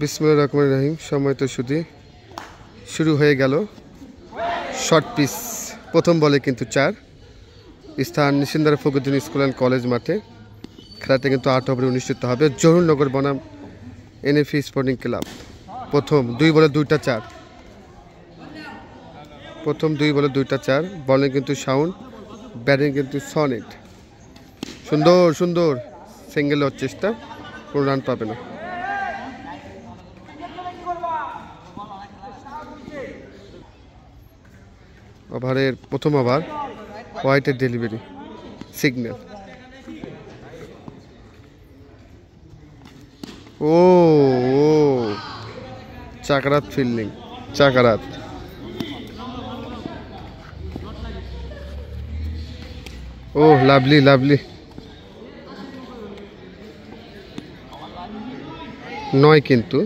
বিসমিল্লাহির রহমানির রহিম। সময় তো শুরু হয়ে গেল। শর্ট পিচ প্রথম বলে কিন্তু 4। স্থান Nishindara Fakhruddin school and college মাঠে। খেলাটা কিন্তু 8 ওভারে অনুষ্ঠিত হবে। জহুরনগর বনাম এনএফি স্পোর্টিং ক্লাব। প্রথম 2 বলে 2টা 4। প্রথম 2 বলে 2টা 4। বলিং কিন্তু সাউন্ড, ব্যাটিং কিন্তু সলিড। সুন্দর সুন্দর সিঙ্গেল হওয়ার চেষ্টা, কোনো রান পাবে না। ওভারের প্রথম ওভার, হোয়াইটের ডেলিভারি, সিগন্যাল। ও চাকারাত ফিল্ডিং, চাকারাত। ও লাভলি লাভলি। 9 কিন্তু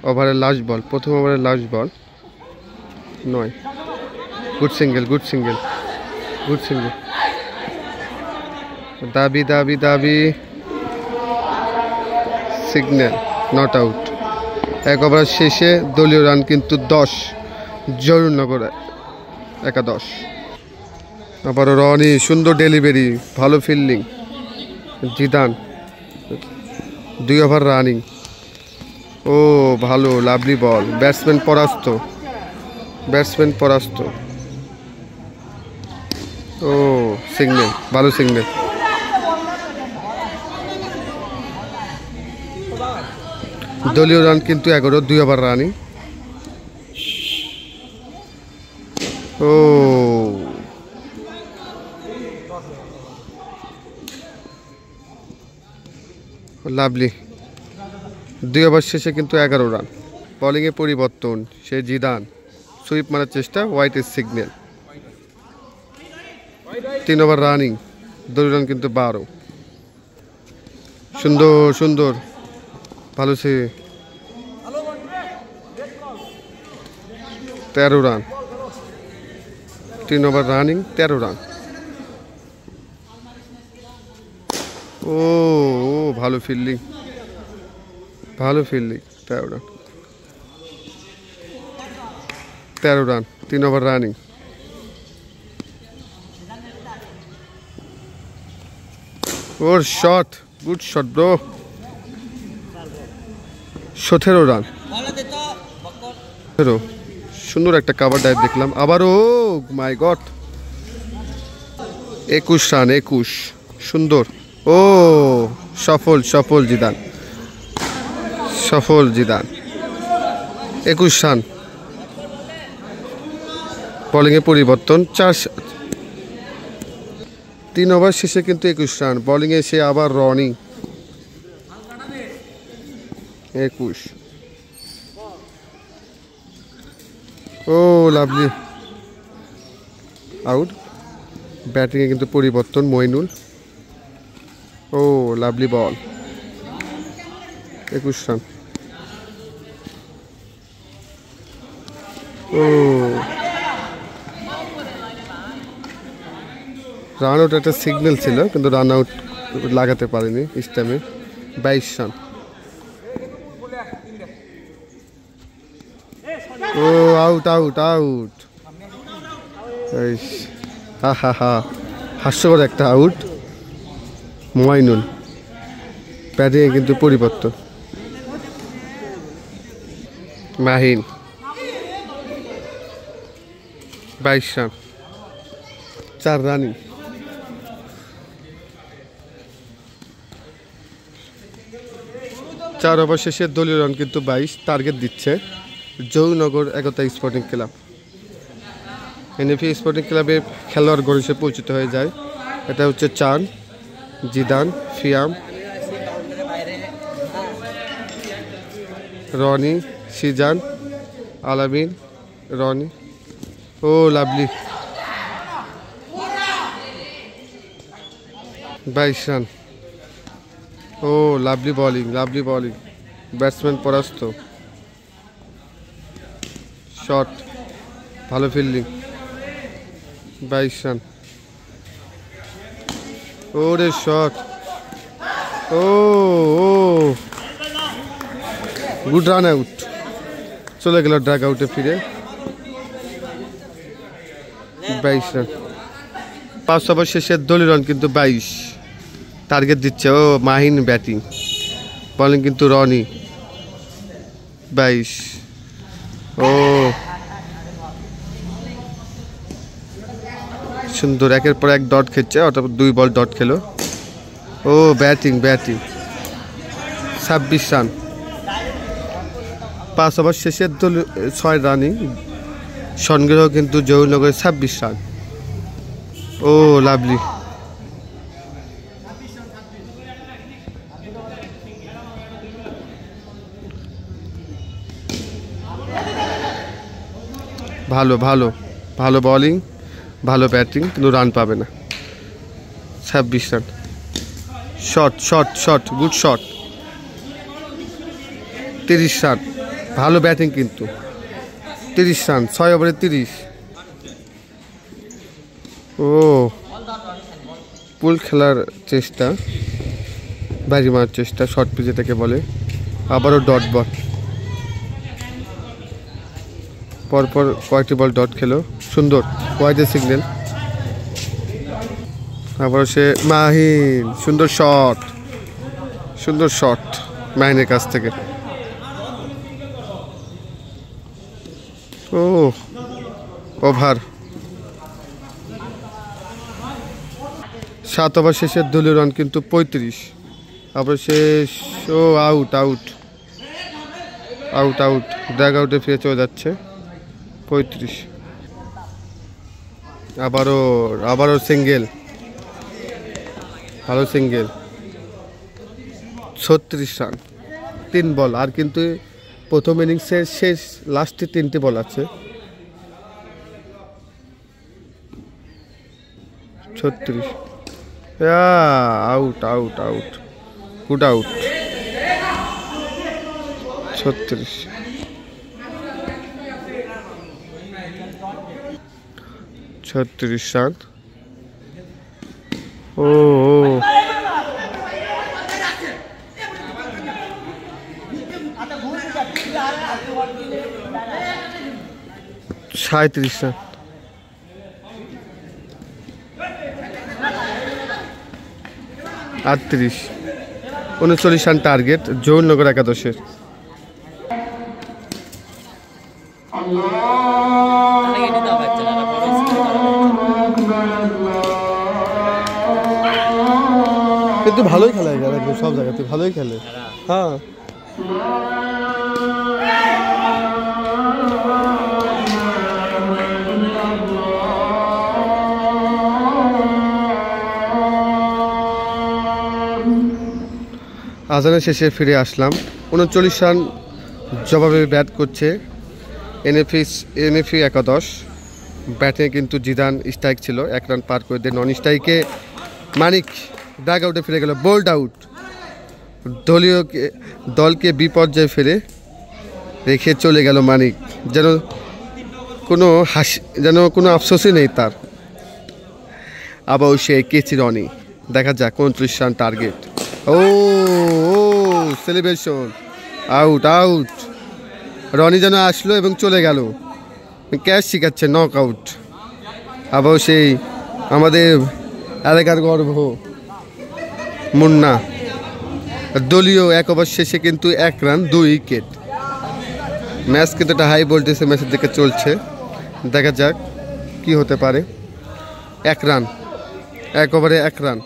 ওভারের লাস্ট বল, প্রথম ওভারের লাস্ট বল 9। Good single, good single, good single. দাবি দাবি দাবি, সিগন্যাল, নট আউট। 1 ওভার শেষে দলীয় রান কিন্তু 10। জহুরনগর 11। আবার রনি, সুন্দর ডেলিভারি, ভালো ফিল্ডিং। Zidan 2 over running. ও ভালো, লাভলি বল। ব্যাটসম্যান পরাস্ত, ব্যাটসম্যান পরাস্ত। ও সিগন্যাল, ভালো সিগন্যাল। দলীয় রান কিন্তু 11, 2 ওভার রানিং। ও লাভলি। 2 ওভার শেষে কিন্তু 11 রান। বোলিংয়ে পরিবর্তন, সে জিদান সুইপ মারার চেষ্টা, হোয়াইটের সিগন্যাল। 3 ওভার রানিং, দলীয় রান কিন্তু 12। সুন্দর সুন্দর, ভালো সে 13 রান। 3 over running, 13 run. ও ভালো ফিল্ডিং, ভালো fielding. 13 run, 13 run, 3 over running. ওর shot, good shot bro. 17 run. সুন্দর একটা কাভার ডাইভ দেখলাম আবারও। My god, 21 run, 21। সুন্দর। ও সফল, সফল জিদান, সফল জিদান। 21 রান। বোলিংয়ে পরিবর্তন, 3 ওভার শেষে কিন্তু 21 রান। বোলিংয়ে সে আবার রনি, 21। ও লাভলি, আউট। ব্যাটিংয়ে কিন্তু পরিবর্তন, মইনুল। ও লাভলি বল, 21 রান। ও রান আউট একটা সিগন্যাল ছিল, কিন্তু রান আউট লাগাতে পারেনি স্ট্যাম্পে। 22 রান। ও আউট আউট আউট। হা হা হা, হাস্যকর একটা আউট। মইনুল। ব্যাটিংয়ে কিন্তু পরিবর্তন, মাহিন। 22 run, 4 running. চার ওভার শেষে দলীয় রান কিন্তু 22। টার্গেট দিচ্ছে জহুরনগর 11 স্পোর্টিং ক্লাব। এনএফি স্পোর্টিং ক্লাবে খেলোয়াড় গড় হিসেবে পরিচিত হয়ে যায়। এটা হচ্ছে চান, জিদান, ফিয়াম, রনি, সিজান, আলামিন, রনি। ও লাভলি, 22 রান। ও lovely bowling, lovely bowling. Batsman পরাস্ত। শট, ভালো ফিল্ডিং। 22 রান। ওরে শট, ও গুড রান আউট, চলে গেল ড্রাগ আউটে ফিরে। 22 রান। 5 ওভার শেষে দলীয় রান কিন্তু 22। টার্গেট দিচ্ছে ও মাহিন, ব্যাটিং বলিং কিন্তু রনি। 22। ও সুন্দর, একের পর এক ডট খেলছে, অর্থাৎ 2 বল ডট খেলো। ও ব্যাটিং 26 রান। 5 ওভার শেষে 6 রানই সংগ্রহ কিন্তু জহুরনগরের 26 রান। ও লাভলি। ভালো ভালো ভালো বলিং, ভালো ব্যাটিং, কিন্তু রান পাবে না। 26 run. Shot shot shot, good shot. 30 run. ভালো ব্যাটিং কিন্তু। 30 রান, 6 ওভারে 30। ও পুল খেলার চেষ্টা, বাজি মারার চেষ্টা, শর্ট পিচ যেটাকে বলে। আবারও ডট বল, পরপর কয়েকটি বল ডট খেলো। সুন্দর ওয়াইডের সিগন্যাল। আবারও সে মাহিন, সুন্দর শট, সুন্দর শট মাহিনের কাছ থেকে। ও ওভার। 7 ওভার শেষে দলীয় রান কিন্তু 35। আবার শেষ। ও আউট আউট আউট আউট, ড্র্যাগ আউটে ফিরে চলে যাচ্ছে। 35। আবারও সিঙ্গেল, ভালো সিঙ্গেল। 36 রান। 3 বল, আর কিন্তু প্রথম ইনিংসের শেষ লাস্টে 3টি বল আছে। 36। Out out out, good out. 36। 36 run. ও 37 রান। 38। 39 রান টার্গেট জহুরনগর একাদশের। কিন্তু ভালোই খেলে একদম, সব জায়গাতে ভালোই খেলে। হ্যাঁ আজানের শেষে ফিরে আসলাম। 39 রান জবাবে ব্যাট করছে এনএফি একাদশ। ব্যাটে কিন্তু জিদান স্ট্রাইক ছিল, 1 রান পার করে দিয়ে নন স্ট্রাইকে মানিক ড্রাগ আউটে ফিরে গেল, বোল্ড আউট। দলকে বিপর্যয়ে ফেলে রেখে চলে গেল মানিক, যেন কোনো আফসোসই নেই তার। আবার সে কেচি রনি, দেখা যাক। 29 রান টার্গেট। ও সেলিব্রেশন, আউট আউট। রনি যেন আসলো এবং চলে গেল, ক্যাচ শিখাচ্ছে, নক আউট। আবার সেই আমাদের এলাকার গর্ব মুন্না। দলীয় 1 ওভার শেষে কিন্তু 1 রান 2 উইকেট। ম্যাচ কিন্তু একটা হাই ভোল্টেজের ম্যাচের দিকে চলছে, দেখা যাক কি হতে পারে। 1 রান, 1 ওভারে 1 রান।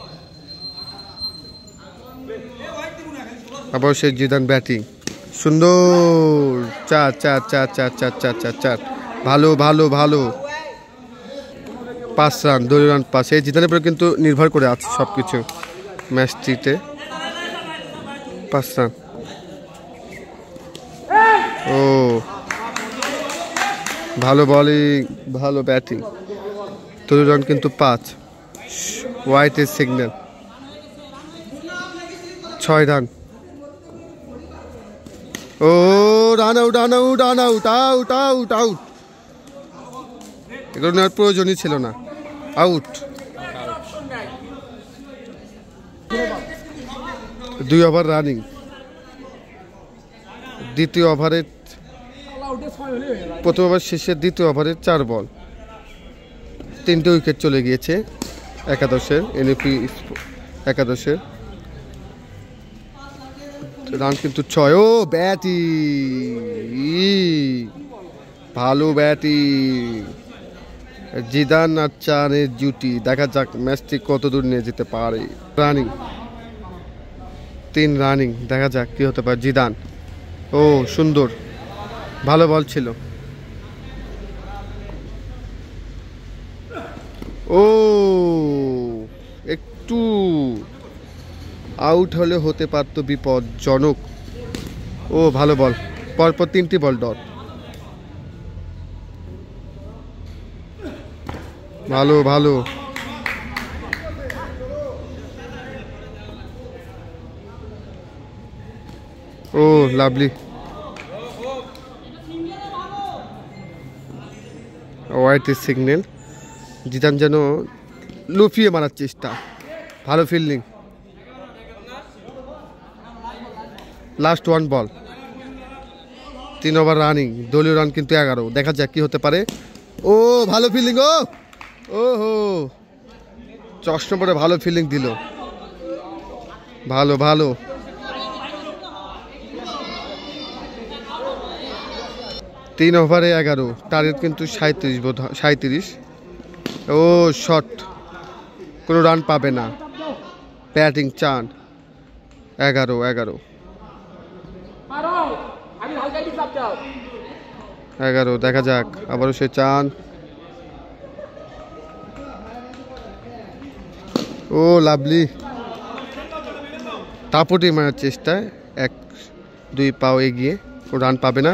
আবার সেই জিদান ব্যাটিং, সুন্দর। 4 4 4 4 4 4 4 4, ভালো ভালো ভালো। 5 রান, 2 রান 5। এই জিদানের উপরে কিন্তু নির্ভর করে আছে সব কিছু ম্যাচটিতে। 5 রান। ও ভালো বলিং, ভালো ব্যাটিং। 2 রান কিন্তু 5। হোয়াইটের সিগন্যাল। 6 রান। ও run out run out run out out out out. এগুলো নেওয়ার প্রয়োজনই ছিল না, আউট। 2 ওভার রানিং, দ্বিতীয় ওভারে প্রথম ওভার শেষে দ্বিতীয় ওভারে 4 বল, 3টে উইকেট চলে গিয়েছে একাদশের, এনএপি একাদশের। রান কিন্তু 6। ও ব্যাটিং, ভালো ব্যাটিং জিদান আর চানের জুটি। দেখা যাক ম্যাচটি কত দূর নিয়ে যেতে পারে। রানিং 3 রানিং, দেখা যাক কি হতে পারে। জিদান, ও সুন্দর, ভালো বল ছিল। ও একটু আউট হলে হতে পারতো বিপজ্জনক। ও ভালো বল, পরপর 3টি বল ডট। ভালো ভালো, ও লাভলি। হোয়াইট সিগন্যাল, জিদান যেন লুফিয়ে মারার চেষ্টা। ভালো ফিল্ডিং। লাস্ট 1 বল, 3 ওভার রানিং, দলীয় রান কিন্তু 11। দেখা যাক কি হতে পারে। ও ভালো ফিল্ডিং, ও হো 10 নম্বরে ভালো ফিল্ডিং দিল। ভালো ভালো, 3 ওভারে 11, টার্গেট কিন্তু 37 বোধ হয়, 37। ও শট, কোনো রান পাবে না। ব্যাটিং চান, 11। দেখা যাক আবারও সে চান। ও লাভলি, তাপটি মারার চেষ্টায় 1-2 পাও এগিয়ে, ও রান পাবে না।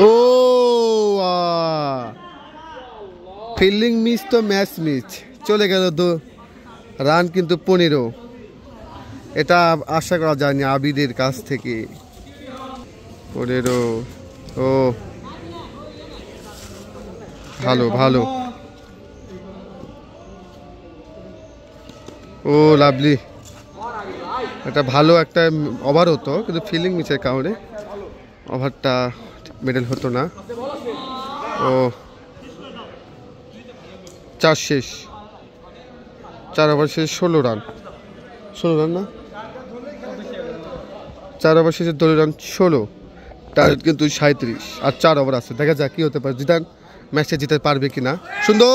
ও ফিল্ডিং মিস তো ম্যাচ মিস, চলে গেল। রান কিন্তু 15, এটা আশা করা যায়নি আবিদের কাছ থেকে। 15, ও ভালো ভালো, ও লাভলি। এটা ভালো একটা ওভার হতো, কিন্তু ফিল্ডিং মিসের কারণে ওভারটা মেডেল হতো না। ও 4 শেষ, 4 ওভার শেষে 16 রান, 16 রান না, 4 ওভার শেষে দলীয় রান 16, টার্গেট কিন্তু 37, আর 4 ওভার আছে। দেখা যাক কি হতে পারে, জিদান ম্যাচটা জিতে পারবে কিনা। সুন্দর,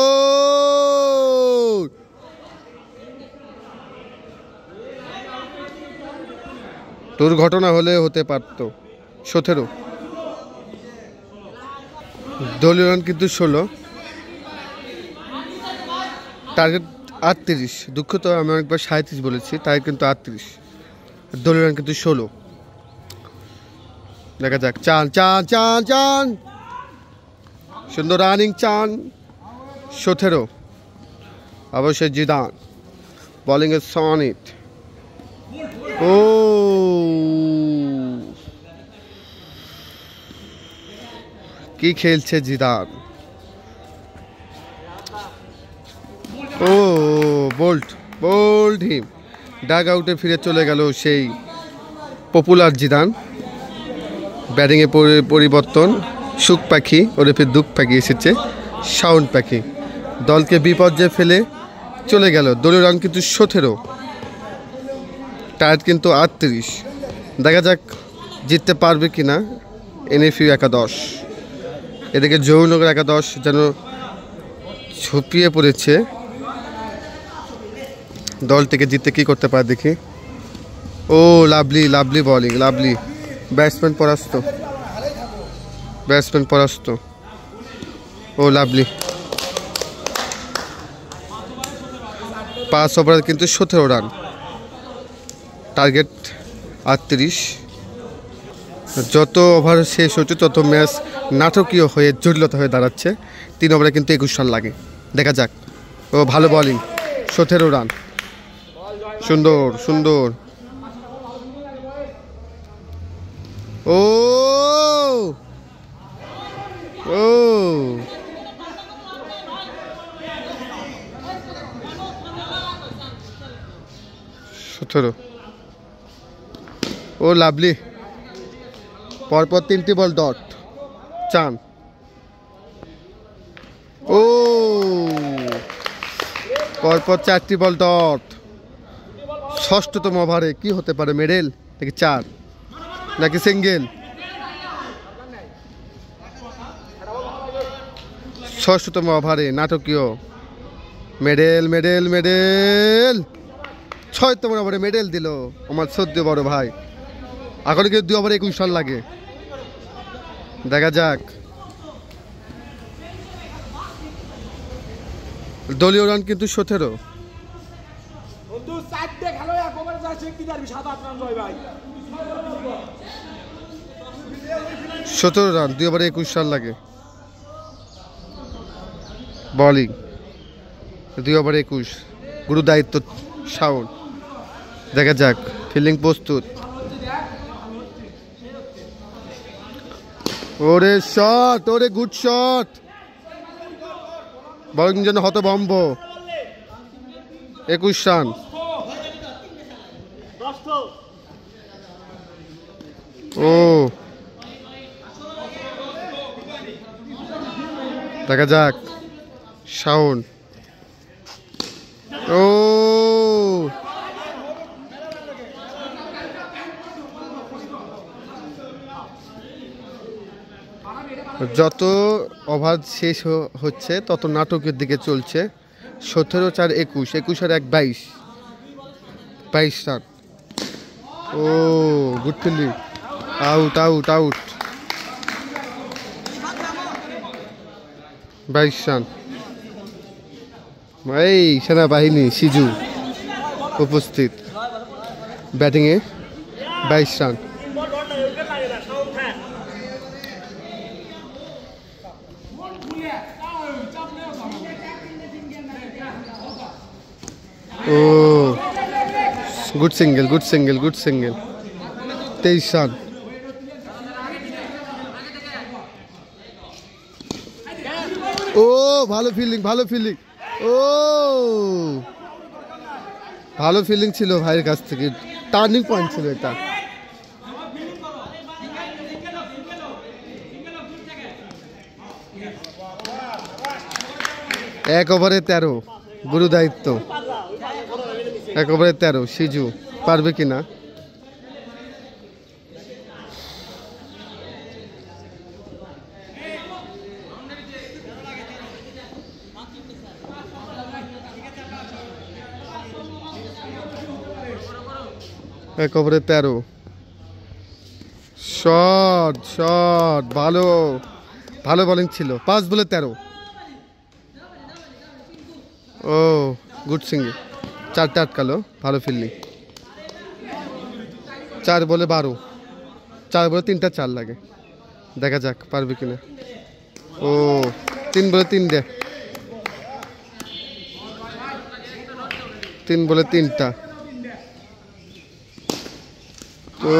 দুর্ঘটনা হলে হতে পারত। 17, দলীয় রান কিন্তু 16, টার্গেট 38। দুঃখ তো, আমি অনেকবার 37 বলেছি, তাই কিন্তু 38, দলীয় রান কিন্তু 16। দেখা যাক, চান চান চান চান, সুন্দর রানিং চান। 17, অবশ্যই জিদান বোলিং এ সনিট। ও কি খেলছে জিদান। ও বোল্ড হিম, ডাগ আউটে ফিরে চলে গেল সেই পপুলার জিদান। ব্যাটিংয়ে পরিবর্তন, সুখ পাখি ওরফে দুঃখ পাখি এসেছে, সাউন্ড পাখি। দলকে বিপর্যয়ে ফেলে চলে গেল। দলীয় রান কিন্তু 17, টার্গেট কিন্তু 38। দেখা যাক জিততে পারবে কিনা এনএফিউ একাদশ। এদিকে জহুরনগর একাদশ যেন ঝুঁপিয়ে পড়েছে। দলটিকে জিততে কি করতে পারে দেখি। ও লাভলি বোলিং, লাভলি। ব্যাটসম্যান পরাস্ত, ও লাভলি। 5 ওভারে কিন্তু 17 রান, টার্গেট 38। যত ওভার শেষ হচ্ছে তত ম্যাচ নাটকীয় হয়ে জটিলতা হয়ে দাঁড়াচ্ছে। 3 ওভারে কিন্তু 21 রান লাগে। দেখা যাক, ও ভালো বোলিং, 17 রান, সুন্দর। ও 17, ও লাভলি। পরপর 3টি বল ডট। চান। ও পরপর 4টি বল ডট। ষষ্ঠতম ওভারে কি হতে পারে? মেডেল নাকি 4 নাকি সিঙ্গেল? ষষ্ঠতম ওভারে নাটকীয় মেডেল মেডেল মেডেল। 6তম ওভারে মেডেল দিল আমার সদ্য বড় ভাই। এখন কিন্তু 2 ওভারে 21 রান লাগে। দেখা যাক। দলীয় রান কিন্তু 17। 17 রান, 2 ওভারে 21 রান লাগে। বলিং 2 ওভারে 21। গুরু দায়িত্ব শাওন। দেখা যাক। ফিল্ডিং প্রস্তুত। ওরে শট, ওরে গুড শট। বলিং যেন হতভম্ব। 21 রান। ও দেখা যাক। শাওন। ও যত ওভার শেষ হচ্ছে তত নাটকের দিকে চলছে। 17-4-21, 21 আর 1 22, 22 রান। ও good fielding. Out out out. 22 run. এই সেনাবাহিনী সিজু উপস্থিত ব্যাটিংয়ে। 22 রান। ও good single, good single, good single. 23 run. ও ভালো ফিল্ডিং, ভালো ফিল্ডিং। ও ভালো ফিল্ডিং ছিল ভাইয়ের কাছ থেকে। টার্নিং পয়েন্ট ছিল এটা। এক ওভারে 13, গুরু দায়িত্ব। 1 ওভারে 13। সিজু পারবে কিনা? এক ওভারে 13। Shot shot. ভালো ভালো বোলিং ছিল। 5 বলে 13। ও গুড সিঙ্গেল। 4টা আটকালো। ভালো ফিল্ডিং। 4 বলে 12। 4 বলে 3টা 4 লাগে। দেখা যাক পারবে কিনা। ও 3 বলে 3টে। 3 বলে 3টা। ও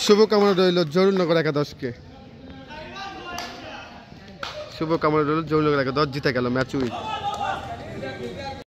শুভকামনা রইল জরুরনগর একাদশকে। শুভকামনা রইল জরুরনগর একাদশ জিতে গেল ম্যাচ উইন।